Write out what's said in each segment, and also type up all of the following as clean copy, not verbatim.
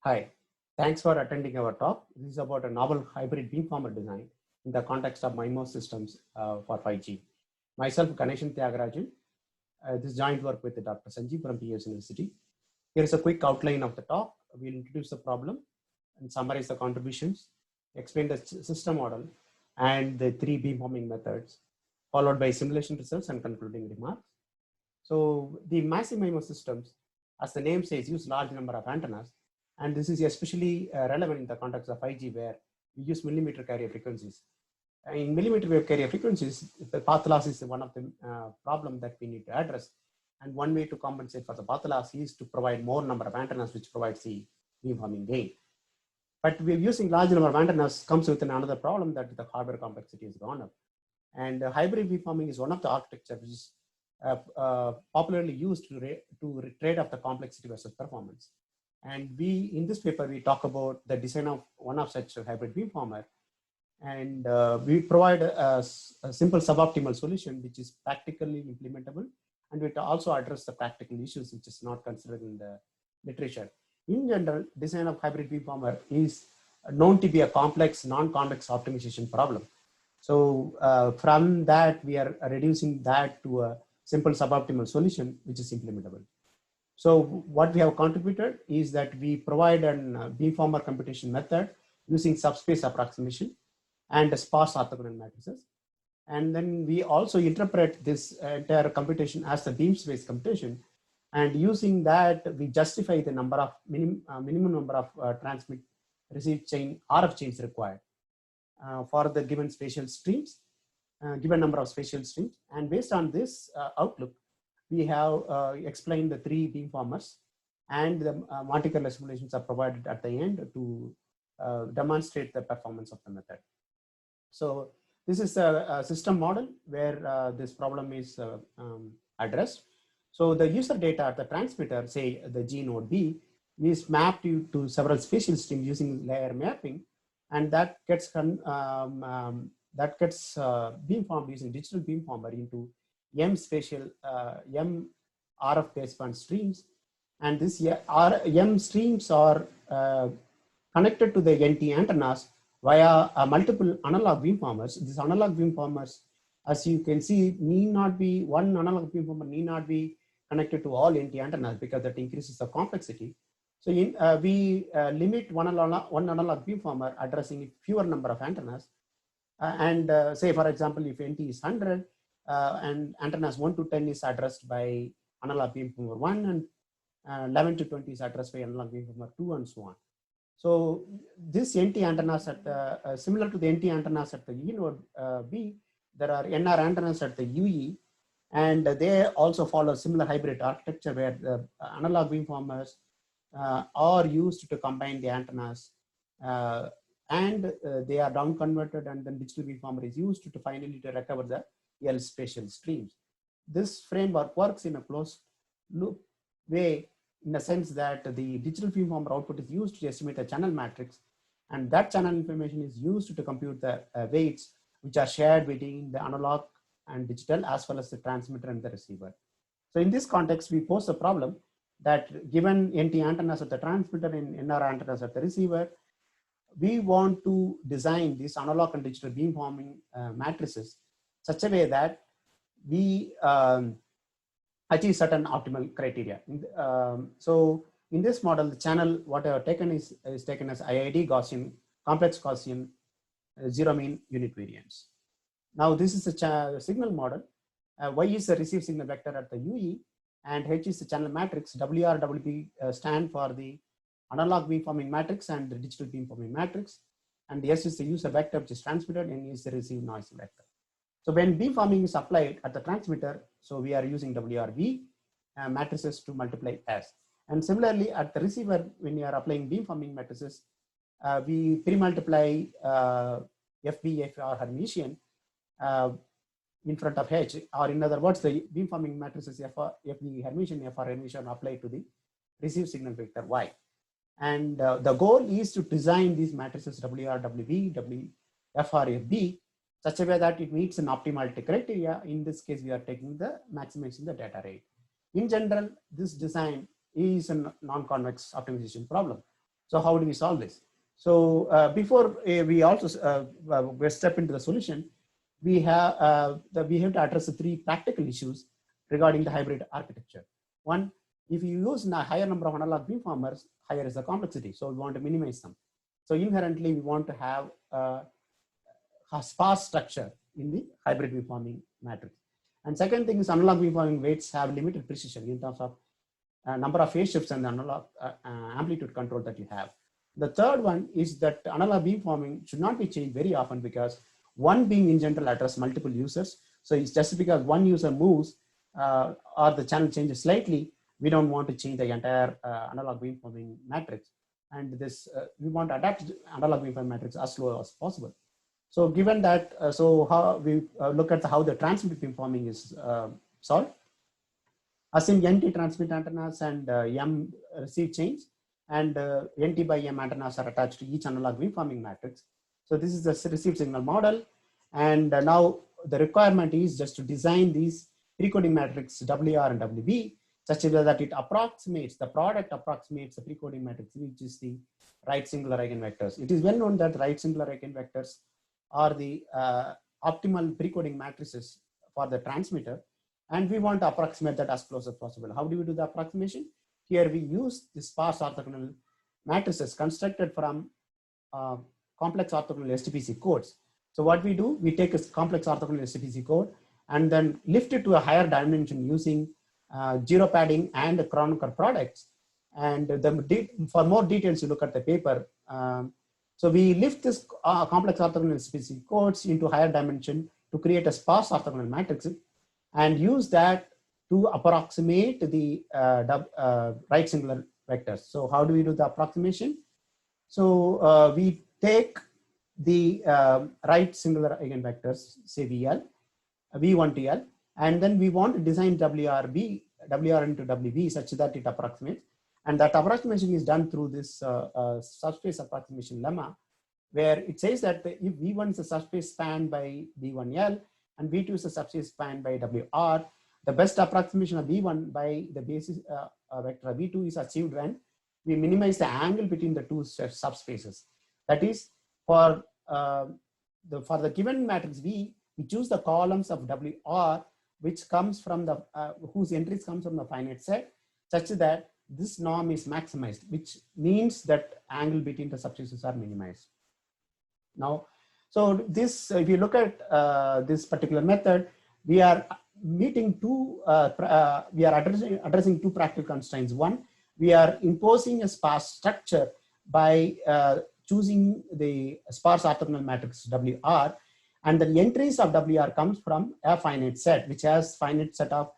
Hi, thanks for attending our talk. This is about a novel hybrid beamformer design in the context of MIMO systems for 5G. Myself, Ganeshan Tyagarajan. This joint work with Dr. Sanjeev from PS University. Here is a quick outline of the talk. We'll introduce the problem and summarize the contributions, explain the system model and the three beamforming methods, followed by simulation results and concluding remarks. So the massive MIMO systems, as the name says, use large number of antennas. And this is especially relevant in the context of 5G, where we use millimeter carrier frequencies. In millimeter wave carrier frequencies, the path loss is one of the problem that we need to address. And one way to compensate for the path loss is to provide more number of antennas, which provides the beamforming gain. But we're using large number of antennas comes with another problem that the hardware complexity has gone up. And hybrid beamforming is one of the architectures which is popularly used to trade off the complexity versus performance. And in this paper, we talk about the design of one of such a hybrid beamformer. And we provide a simple suboptimal solution, which is practically implementable. And we also address the practical issues, which is not considered in the literature. In general, design of hybrid beamformer is known to be a complex, non-convex optimization problem. So from that, we are reducing that to a simple suboptimal solution, which is implementable. So what we have contributed is that we provide an beamformer computation method using subspace approximation and sparse orthogonal matrices. And then we also interpret this entire computation as the beam space computation. And using that, we justify the number of minimum number of transmit receive chain RF chains required for the given spatial streams, given number of spatial streams. And based on this outlook, we have explained the three beamformers, and the Monte Carlo simulations are provided at the end to demonstrate the performance of the method. So this is a system model where this problem is addressed. So the user data at the transmitter, say the G node B, is mapped to several spatial streams using layer mapping, and that gets beamformed using digital beamformer into M spatial M RF baseband streams, and this M streams are connected to the NT antennas via multiple analog beamformers. These analog beamformers, as you can see, one analog beamformer need not be connected to all NT antennas because that increases the complexity. So we limit one analog beamformer addressing fewer number of antennas, and say for example, if NT is 100. And antennas 1 to 10 is addressed by analog beamformer 1, and 11 to 20 is addressed by analog beamformer 2, and so on. So this NT antennas at similar to the NT antennas at the E node B, there are NR antennas at the UE, and they also follow similar hybrid architecture where the analog beamformers are used to combine the antennas, and they are down converted, and then digital beamformer is used to finally recover the L spatial streams. This framework works in a closed loop way, in the sense that the digital beamformer output is used to estimate a channel matrix, and that channel information is used to compute the weights which are shared between the analog and digital, as well as the transmitter and the receiver. So in this context, we pose a problem that given NT antennas at the transmitter and NR antennas at the receiver, we want to design these analog and digital beamforming matrices such a way that we achieve certain optimal criteria. So in this model, the channel, what I have taken is taken as IID Gaussian, complex Gaussian, zero mean unit variance. Now this is a signal model. Y is the received signal vector at the UE, and H is the channel matrix. WR, WB stand for the analog beamforming matrix and the digital beamforming matrix. And the S is the user vector, which is transmitted, and E is the received noise vector. So when beamforming is applied at the transmitter, so we are using WRV matrices to multiply S. And similarly at the receiver, when you are applying beamforming matrices, we pre-multiply FB, FR Hermitian in front of H, or in other words, the beamforming matrices FB Hermitian, FR Hermitian apply to the received signal vector Y. And the goal is to design these matrices WR, WB, FR, FB, such a way that it meets an optimality criteria. In this case, we are taking the maximizing the data rate. In general, this design is a non-convex optimization problem. So how do we solve this? So before we also we step into the solution, we have to address the three practical issues regarding the hybrid architecture. One, if you use a higher number of analog beamformers, higher is the complexity. So we want to minimize them. So inherently, we want to have a sparse structure in the hybrid beamforming matrix. And second thing is analog beamforming weights have limited precision in terms of number of phase shifts and the analog amplitude control that you have. The third one is that analog beamforming should not be changed very often because one beam in general addresses multiple users. So it's just because one user moves or the channel changes slightly, we don't want to change the entire analog beamforming matrix. And this we want to adapt analog beamforming matrix as slow as possible. So given that, so how we look at how the transmit beamforming is solved. Assume NT transmit antennas and M receive chains, and NT by M antennas are attached to each analog beamforming matrix. So this is the receive signal model. And now the requirement is just to design these precoding matrix WR and WB such that it approximates, the product approximates the precoding matrix, which is the right singular eigenvectors. It is well known that right singular eigenvectors are the optimal precoding matrices for the transmitter. And we want to approximate that as close as possible. How do we do the approximation? Here we use the sparse orthogonal matrices constructed from complex orthogonal STPC codes. So what we do, we take a complex orthogonal STPC code and then lift it to a higher dimension using zero padding and Kronecker products. And for more details, you look at the paper. So we lift this complex orthogonal STPC codes into higher dimension to create a sparse orthogonal matrix and use that to approximate the right singular vectors. So how do we do the approximation? So we take the right singular eigenvectors, say VL, V1 to L, and then we want to design WR into WB such that it approximates. And that approximation is done through this subspace approximation lemma, where it says that if V1 is a subspace spanned by V1L and V2 is a subspace spanned by WR, the best approximation of V1 by the basis vector V2 is achieved when we minimize the angle between the two subspaces. That is, for the given matrix V, we choose the columns of WR, which comes from the whose entries comes from the finite set, such that this norm is maximized, which means that angle between the subspaces are minimized. Now, so this, if you look at this particular method, we are meeting two, we are addressing two practical constraints. One, we are imposing a sparse structure by choosing the sparse orthogonal matrix WR, and the entries of WR comes from a finite set, which has finite set of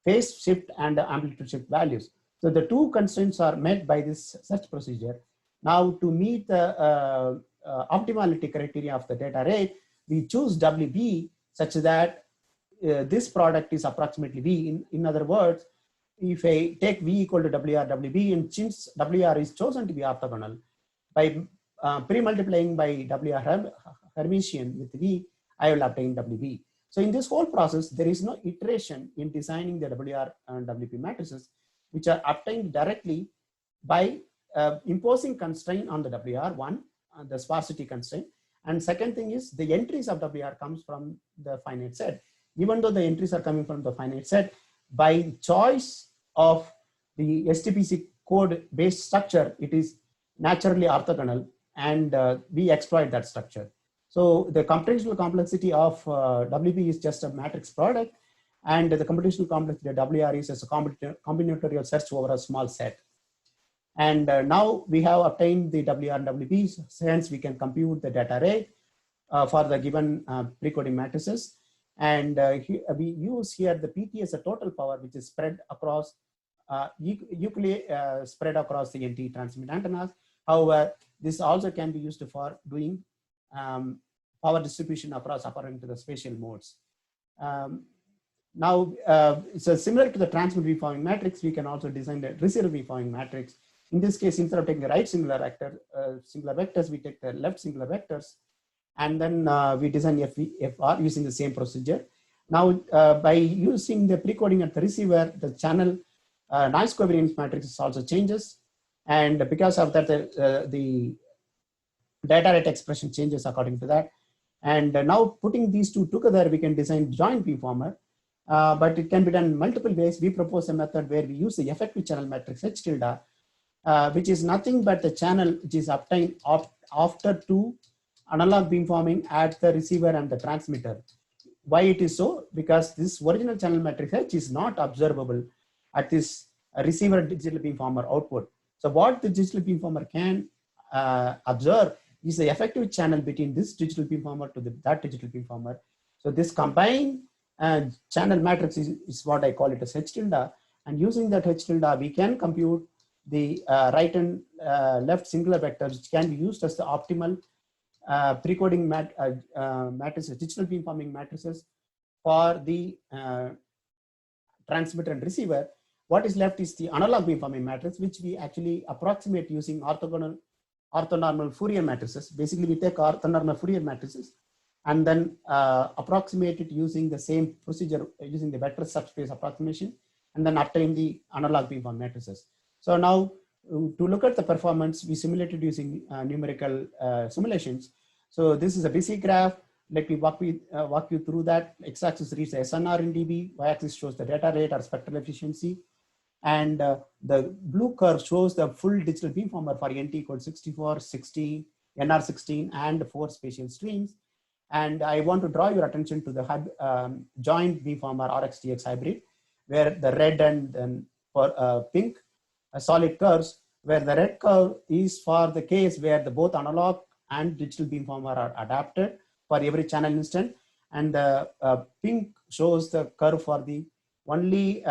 phase shift and amplitude shift values. So the two constraints are met by this search procedure. Now, to meet the optimality criteria of the data rate, we choose WB such that this product is approximately V. In other words, if I take V equal to WR, WB, and since WR is chosen to be orthogonal, by pre-multiplying by WR Hermitian with V, I will obtain WB. So in this whole process, there is no iteration in designing the WR and WB matrices, which are obtained directly by imposing constraint on the WR, one, the sparsity constraint. And second thing is the entries of WR comes from the finite set. Even though the entries are coming from the finite set, by choice of the STPC code based structure, it is naturally orthogonal, and we exploit that structure. So the computational complexity of WB is just a matrix product, and the computational complexity of WR is as a combinatorial search over a small set. And now we have obtained the WR and WB, hence we can compute the data rate for the given precoding matrices. And we use here the PT as a total power, which is spread across equally spread across the NT transmit antennas. However, this also can be used for doing power distribution across according to the spatial modes. Now, so similar to the transmit beamforming matrix, we can also design the receiver beamforming matrix. In this case, instead of taking the right singular vectors, we take the left singular vectors, and then we design FR using the same procedure. Now, by using the precoding at the receiver, the channel noise covariance matrix also changes, And because of that, the data rate expression changes according to that. And now putting these two together, we can design joint beamformer, but it can be done multiple ways. We propose a method where we use the effective channel matrix H tilde, which is nothing but the channel which is obtained after two analog beamforming at the receiver and the transmitter. Why it is so? Because this original channel matrix H is not observable at this receiver digital beamformer output. So what the digital beamformer can observe is the effective channel between this digital beamformer to that digital beamformer. So this combined channel matrix is what I call it as H tilde. And using that H tilde, we can compute the right and left singular vectors, which can be used as the optimal precoding matrices, digital beamforming matrices for the transmitter and receiver. What is left is the analog beamforming matrix, which we actually approximate using orthonormal Fourier matrices. Basically, we take orthonormal Fourier matrices and then approximate it using the same procedure, using the vector subspace approximation, and then obtain the analog beamforming matrices. So now, to look at the performance, we simulated using numerical simulations. So this is a busy graph. Let me walk you through that. X-axis reads the SNR in dB, y-axis shows the data rate or spectral efficiency, and the blue curve shows the full digital beamformer for NT equals 64, 16, NR16, and 4 spatial streams. And I want to draw your attention to the joint beamformer RxTX hybrid, where the red and then pink solid curves, where the red curve is for the case where the both analog and digital beamformer are adapted for every channel instant, and the pink shows the curve for the only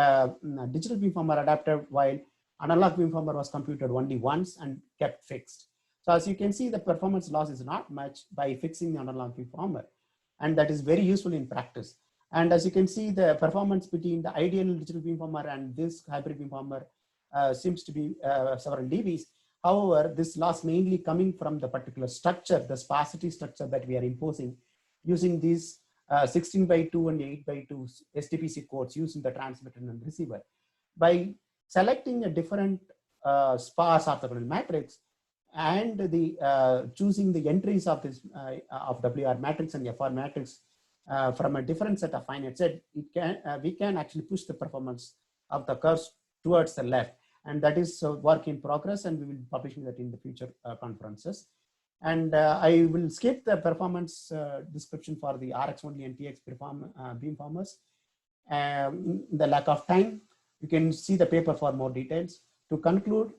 digital beamformer adapted, while analog beamformer was computed only once and kept fixed. So as you can see, the performance loss is not much by fixing the analog beamformer, and that is very useful in practice. And as you can see, the performance between the ideal digital beamformer and this hybrid beamformer seems to be several dBs. However, this loss mainly coming from the particular structure, the sparsity structure that we are imposing using these 16:2 and 8:2 SDPC codes used in the transmitter and receiver. By selecting a different sparse orthogonal matrix and the choosing the entries of this of WR matrix and FR matrix from a different set of finite set, we can actually push the performance of the curves towards the left. And that is a work in progress, and we will be publishing that in the future conferences. And I will skip the performance description for the RX only and TX beamformers. In the lack of time, you can see the paper for more details. To conclude,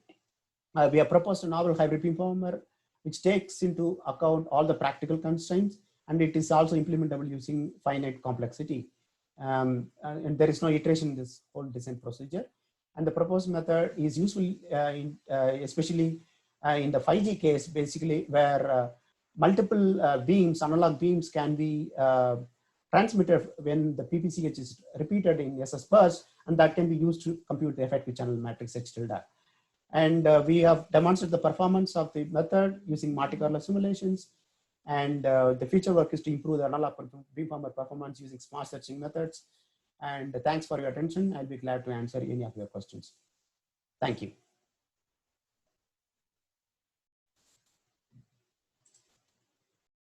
we have proposed a novel hybrid beamformer which takes into account all the practical constraints, and it is also implementable using finite complexity. And there is no iteration in this whole design procedure. And the proposed method is useful especially in the 5G case, basically where multiple beams, analog beams can be transmitted when the PPCH is repeated in SS bus, and that can be used to compute the effective channel matrix H tilde. And we have demonstrated the performance of the method using Monte Carlo simulations. And the future work is to improve the analog beamformer performance using smart searching methods. And thanks for your attention. I'll be glad to answer any of your questions. Thank you.